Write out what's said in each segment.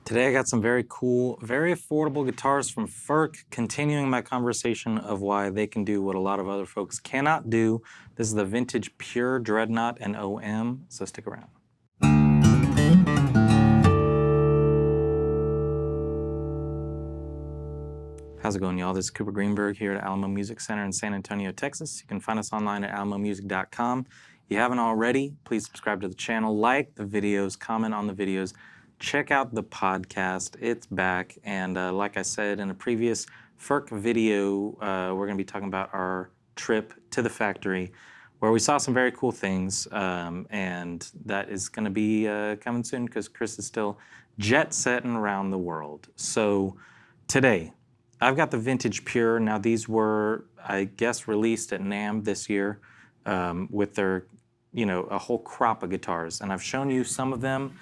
Today I got some very cool, very affordable guitars from Furch, continuing my conversation of why they can do what a lot of other folks cannot do. This is the Vintage Pure Dreadnought and OM, so stick around. How's it going, y'all? This is Cooper Greenberg here at Alamo Music Center in San Antonio, Texas. You can find us online at alamomusic.com. If you haven't already, please subscribe to the channel, like the videos, comment on the videos, check out the podcast. It's back, and like I said in a previous Furch video, we're going to be talking about our trip to the factory where we saw some very cool things, and that is going to be coming soon because Chris is still jet-setting around the world. So today, I've got the Vintage Pure. Now these were, I guess, released at NAMM this year with their, a whole crop of guitars. And I've shown you some of them.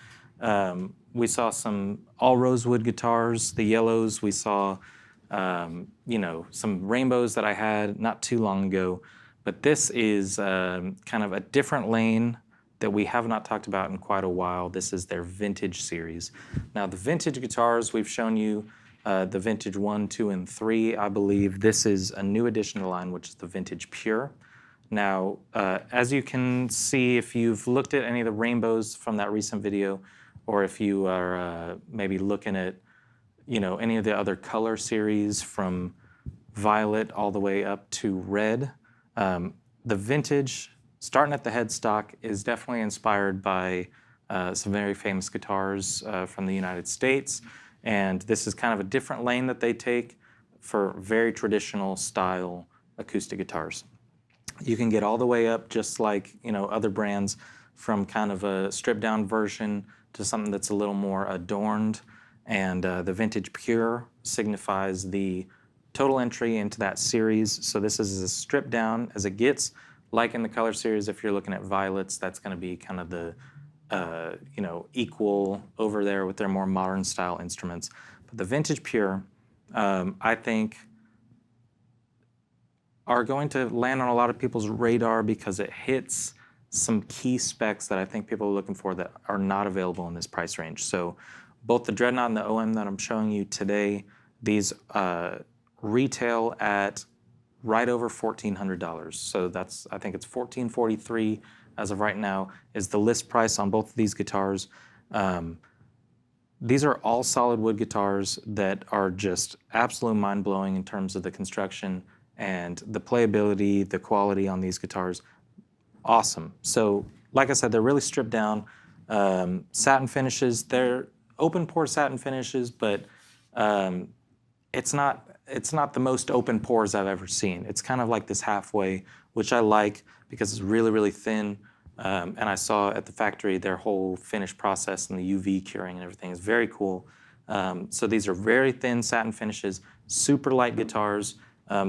We saw some all rosewood guitars, the yellows. We saw, some rainbows that I had not too long ago. But this is kind of a different lane that we have not talked about in quite a while. This is their Vintage series. Now the Vintage guitars, we've shown you the Vintage 1, 2, and 3, I believe. This is a new addition to the line, which is the Vintage Pure. Now, as you can see, if you've looked at any of the rainbows from that recent video, or if you are maybe looking at, any of the other color series from violet all the way up to red, the Vintage, starting at the headstock, is definitely inspired by some very famous guitars from the United States. And this is kind of a different lane that they take for very traditional style acoustic guitars. You can get all the way up, just like other brands, from kind of a stripped down version to something that's a little more adorned. And the Vintage Pure signifies the total entry into that series. So this is as stripped down as it gets. Like in the color series, if you're looking at violets, that's going to be kind of the equal over there with their more modern style instruments. But the Vintage Pure, I think, are going to land on a lot of people's radar because it hits some key specs that I think people are looking for that are not available in this price range. So both the Dreadnought and the OM that I'm showing you today, these retail at right over $1,400. So that's, I think it's $1,443 as of right now, is the list price on both of these guitars. These are all solid wood guitars that are just absolute mind-blowing in terms of the construction and the playability, the quality on these guitars. Awesome. So, like I said, they're really stripped down. Satin finishes, they're open pore satin finishes, but it's not the most open pores I've ever seen. It's kind of like this halfway, which I like because it's really, really thin. And I saw at the factory their whole finish process and the UV curing and everything is very cool. So these are very thin satin finishes, super light guitars.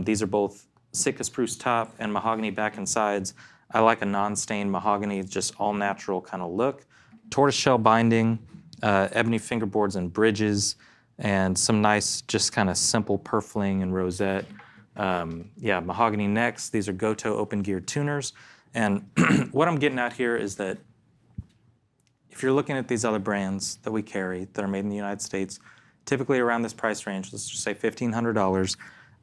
These are both Sitka spruce top and mahogany back and sides. I like a non-stained mahogany, just all natural kind of look. Tortoiseshell binding, ebony fingerboards and bridges, and some nice, just kind of simple purfling and rosette. Mahogany necks. These are Goto open gear tuners. And what I'm getting at here is that if you're looking at these other brands that we carry that are made in the United States, typically around this price range, let's just say $1,500,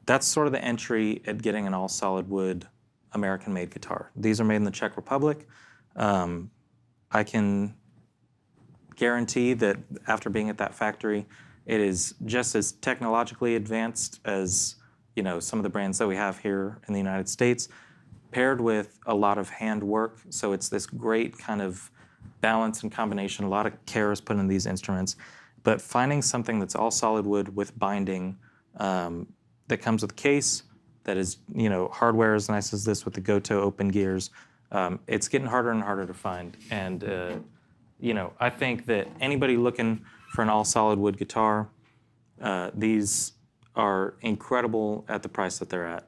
that's sort of the entry at getting an all solid wood American-made guitar. These are made in the Czech Republic. I can guarantee that after being at that factory, it is just as technologically advanced as some of the brands that we have here in the United States, paired with a lot of hand work. So it's this great kind of balance and combination. A lot of care is put in these instruments. But finding something that's all solid wood with binding that comes with a case, that is hardware as nice as this with the Goto open gears, it's getting harder and harder to find. And I think that anybody looking for an all solid wood guitar, these are incredible at the price that they're at.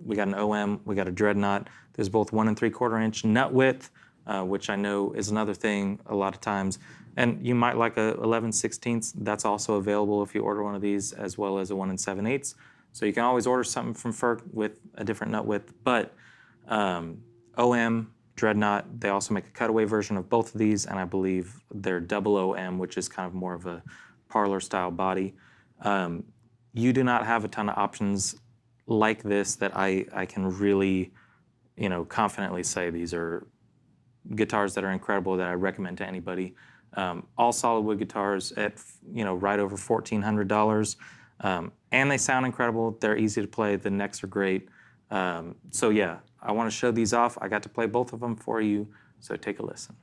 We got an OM, we got a Dreadnought. There's both 1 3/4 inch nut width, which I know is another thing a lot of times. And you might like a 11/16. That's also available if you order one of these, as well as a 1 7/8. So you can always order something from Furch with a different nut width. But OM, Dreadnought, they also make a cutaway version of both of these, and I believe they're double OM, which is kind of more of a parlor style body. You do not have a ton of options like this that I can really, confidently say these are guitars that are incredible that I recommend to anybody. All solid wood guitars at right over $1,400, and they sound incredible. They're easy to play. The necks are great. So yeah, I want to show these off. I got to play both of them for you, so take a listen.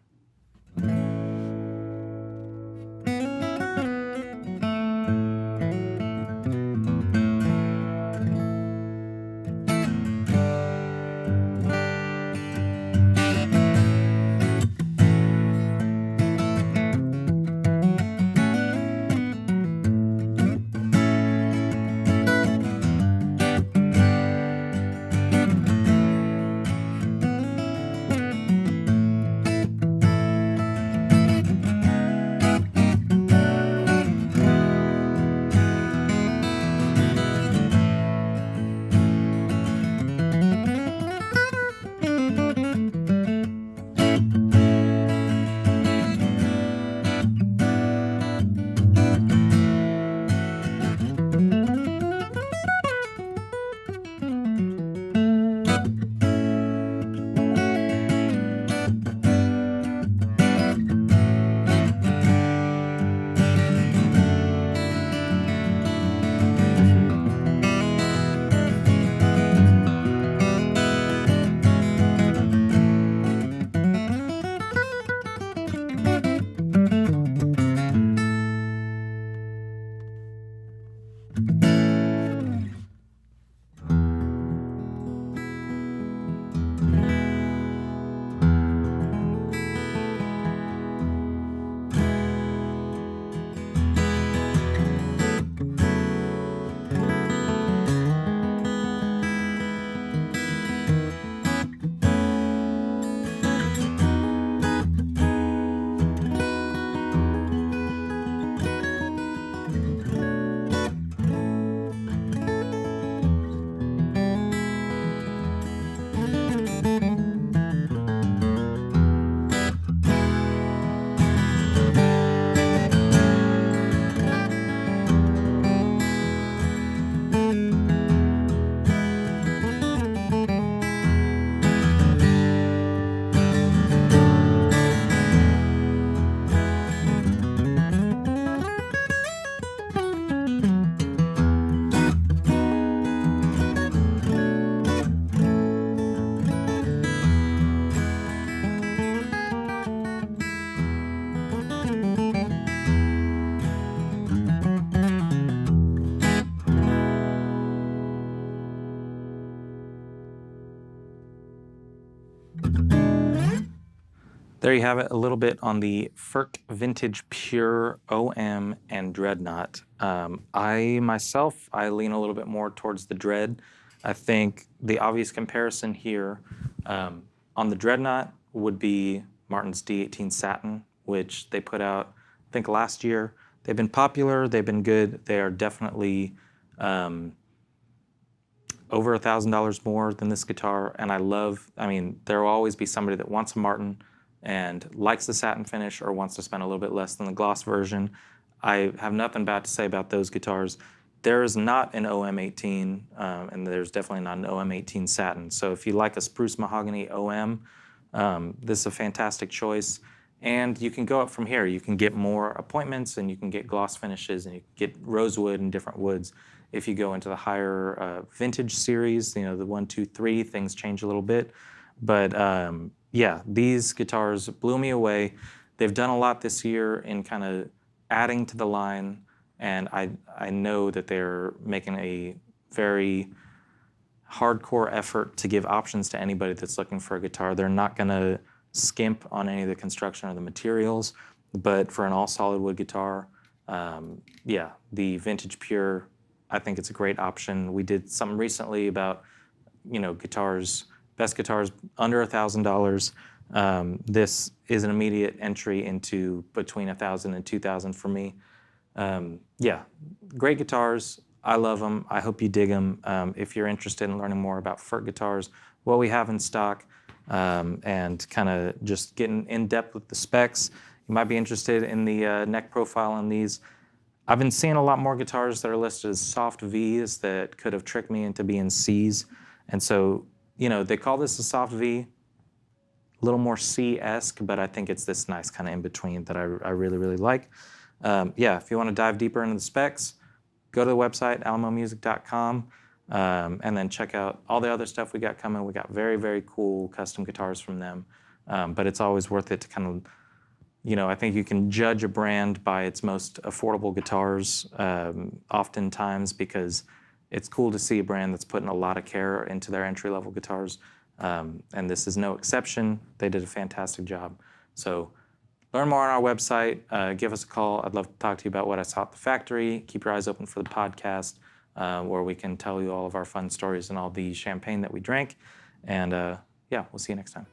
There you have it, a little bit on the Furch Vintage Pure OM and Dreadnought. I lean a little bit more towards the Dread. I think the obvious comparison here on the Dreadnought would be Martin's D18 Satin, which they put out, I think, last year. They've been popular, they've been good. They are definitely over $1,000 more than this guitar, and there will always be somebody that wants a Martin and likes the satin finish or wants to spend a little bit less than the gloss version. I have nothing bad to say about those guitars. There is not an OM18, and there's definitely not an OM18 satin. So if you like a spruce mahogany OM, this is a fantastic choice. And you can go up from here. You can get more appointments, and you can get gloss finishes, and you can get rosewood and different woods. If you go into the higher vintage series, the 1, 2, 3, things change a little bit. But yeah, these guitars blew me away. They've done a lot this year in kind of adding to the line, and I know that they're making a very hardcore effort to give options to anybody that's looking for a guitar. They're not going to skimp on any of the construction or the materials, but for an all-solid wood guitar, yeah, the Vintage Pure, I think it's a great option. We did something recently about, guitars, best guitars under $1,000. This is an immediate entry into between $1,000 and $2,000 for me. Yeah, great guitars. I love them. I hope you dig them. If you're interested in learning more about Furch guitars, what we have in stock, and kind of just getting in depth with the specs, you might be interested in the neck profile on these. I've been seeing a lot more guitars that are listed as soft Vs that could have tricked me into being Cs. And so, you know, they call this a soft V, a little more C-esque, but I think it's this nice kind of in between that I really, really like. Yeah, if you want to dive deeper into the specs, go to the website, alamomusic.com, and then check out all the other stuff we got coming. We got very, very cool custom guitars from them. But it's always worth it to kind of, you know, I think you can judge a brand by its most affordable guitars oftentimes, because it's cool to see a brand that's putting a lot of care into their entry-level guitars. And this is no exception. They did a fantastic job. So learn more on our website. Give us a call. I'd love to talk to you about what I saw at the factory. Keep your eyes open for the podcast, where we can tell you all of our fun stories and all the champagne that we drank. And yeah, we'll see you next time.